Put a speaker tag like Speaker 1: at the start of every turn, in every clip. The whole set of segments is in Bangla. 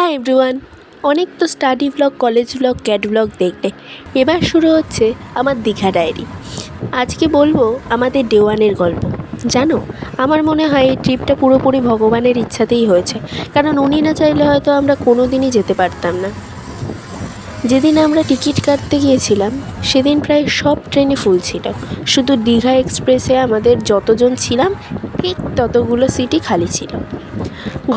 Speaker 1: Hi everyone. অনেক তো study blog, college blog, cat blog দেখলে, এবার শুরু হচ্ছে আমার দীঘা ডায়েরি। আজকে বলবো আমাদের ডে ওয়ানের গল্প। জানো, আমার মনে হয় এই ট্রিপটা পুরোপুরি ভগবানের ইচ্ছাতেই হয়েছে, কারণ উনি না চাইলে হয়তো আমরা কোনো দিনই যেতে পারতাম না। যেদিন আমরা টিকিট কাটতে গিয়েছিলাম সেদিন প্রায় সব ট্রেনই ফুল ছিল, শুধু দীঘা এক্সপ্রেসে আমাদের যতজন ছিলাম ঠিক ততগুলো সিটই খালি ছিল।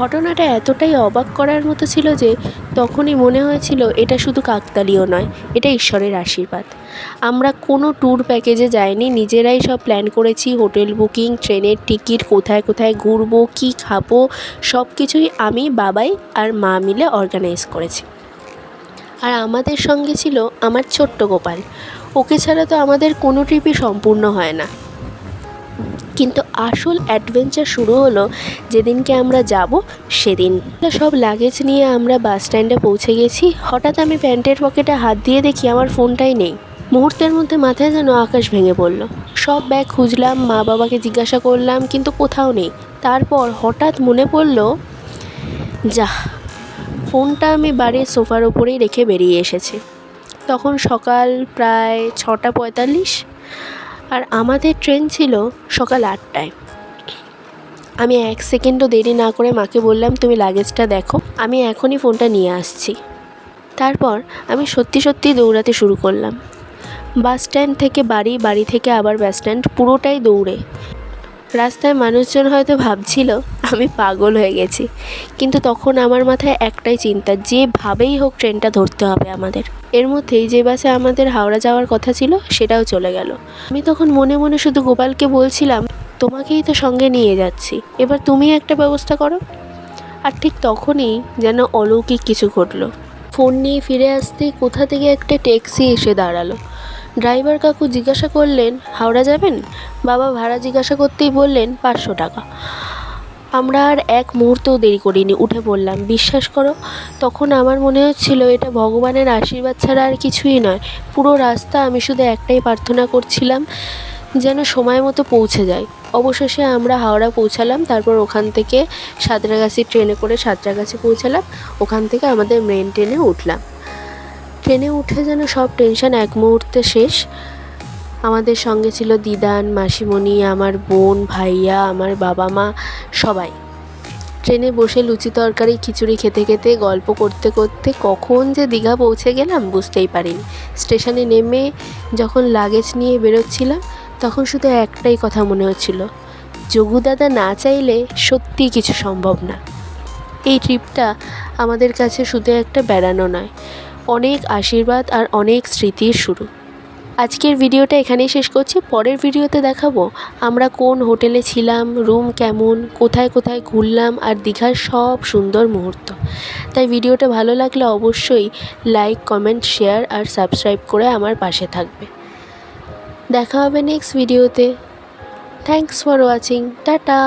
Speaker 1: ঘটনাটা এতটাই অবাক করার মতো ছিল যে তখনই মনে হয়েছিল এটা শুধু কাকতালীয় নয়, এটা ঈশ্বরের আশীর্বাদ। আমরা কোনো ট্যুর প্যাকেজে যাইনি, নিজেরাই সব প্ল্যান করেছি। হোটেল বুকিং, ট্রেনের টিকিট, কোথায় কোথায় ঘুরবো, কী খাবো, সব কিছুই আমি, বাবাই আর মা মিলে অর্গানাইজ করেছি। আর আমাদের সঙ্গে ছিল আমার ছোট্ট গোপাল। ওকে ছাড়া তো আমাদের কোনো ট্রিপই সম্পূর্ণ হয় না। কিন্তু আসল অ্যাডভেঞ্চার শুরু হলো যেদিনকে আমরা যাব সেদিন। সব লাগেজ নিয়ে আমরা বাস স্ট্যান্ডে পৌঁছে গেছি। হঠাৎ আমি প্যান্টের পকেটে হাত দিয়ে দেখি আমার ফোনটাই নেই। মুহূর্তের মধ্যে মাথায় যেন আকাশ ভেঙে পড়ল। সব ব্যাগ খুঁজলাম, মা বাবাকে জিজ্ঞাসা করলাম, কিন্তু কোথাও নেই। তারপর হঠাৎ মনে পড়ল, যাহ, ফোনটা আমি বাড়ির সোফার ওপরেই রেখে বেরিয়ে এসেছি। তখন সকাল প্রায় 6:45 আর আমাদের ট্রেন ছিল সকাল 8টায়। আমি 1 সেকেন্ডও দেরি না করে মাকে বললাম, তুমি লাগেজটা দেখো, আমি এখনই ফোনটা নিয়ে আসছি। তারপর আমি সত্যি সত্যি দৌড়াতে শুরু করলাম। বাস স্ট্যান্ড থেকে বাড়ি, বাড়ি থেকে আবার বাস স্ট্যান্ড, পুরোটাই দৌড়ে। রাস্তায় মানুষজন হয়তো ভাবছিল আমি পাগল হয়ে গেছি, কিন্তু তখন আমার মাথায় একটাই চিন্তা, যেভাবেই হোক ট্রেনটা ধরতে হবে আমাদের। এর মধ্যেই যে বাসে আমাদের হাওড়া যাওয়ার কথা ছিল সেটাও চলে গেল। আমি তখন মনে মনে শুধু গোপালকে বলছিলাম, তোমাকেই তো সঙ্গে নিয়ে যাচ্ছি, এবার তুমি একটা ব্যবস্থা করো। আর ঠিক তখনই যেন অলৌকিক কিছু ঘটল। ফোন নিয়ে ফিরে আসতেই কোথা থেকে একটা ট্যাক্সি এসে দাঁড়ালো। ড্রাইভার কাকু জিজ্ঞাসা করলেন, হাওড়া যাবেন? বাবা ভাড়া জিজ্ঞাসা করতেই বললেন 500 টাকা। আমরা আর এক মুহূর্তও দেরি করিনি, উঠে পড়লাম। বিশ্বাস করো, তখন আমার মনে হচ্ছিল এটা ভগবানের আশীর্বাদ ছাড়া আর কিছুই নয়। পুরো রাস্তা আমি শুধু একটাই প্রার্থনা করছিলাম, যেন সময় মতো পৌঁছে যায়। অবশেষে আমরা হাওড়া পৌঁছালাম। তারপর ওখান থেকে সাঁতরাগাছি ট্রেনে করে সাঁতরাগাছি পৌঁছালাম। ওখান থেকে আমাদের মেন ট্রেনে উঠলাম। ট্রেনে উঠে যেন সব টেনশন এক মুহূর্তে শেষ। আমাদের সঙ্গে ছিল দিদান, মাসিমণি, আমার বোন, ভাইয়া, আমার বাবা মা, সবাই। ট্রেনে বসে লুচি তরকারি খিচুড়ি খেতে খেতে গল্প করতে করতে কখন যে দীঘা পৌঁছে গেলাম বুঝতেই পারিনি। স্টেশনে নেমে যখন লাগেজ নিয়ে বেরোচ্ছিলাম তখন শুধু একটাই কথা মনে হচ্ছিল, যোগু দাদা না চাইলে সত্যিই কিছু সম্ভব না। এই ট্রিপটা আমাদের কাছে শুধু একটা বেড়ানো নয়, অনেক আশীর্বাদ আর অনেক স্মৃতির শুরু। আজকের ভিডিওটা এখানেই শেষ করছি। পরের ভিডিওতে দেখাবো আমরা কোন হোটেলে ছিলাম, রুম কেমন, কোথায় কোথায় ঘুরলাম আর দীঘার সব সুন্দর মুহূর্ত। তাই ভিডিওটা ভালো লাগলে অবশ্যই লাইক, কমেন্ট, শেয়ার আর সাবস্ক্রাইব করে আমার পাশে থাকবে। দেখা হবে নেক্সট ভিডিওতে। Thanks for watching. টাটা।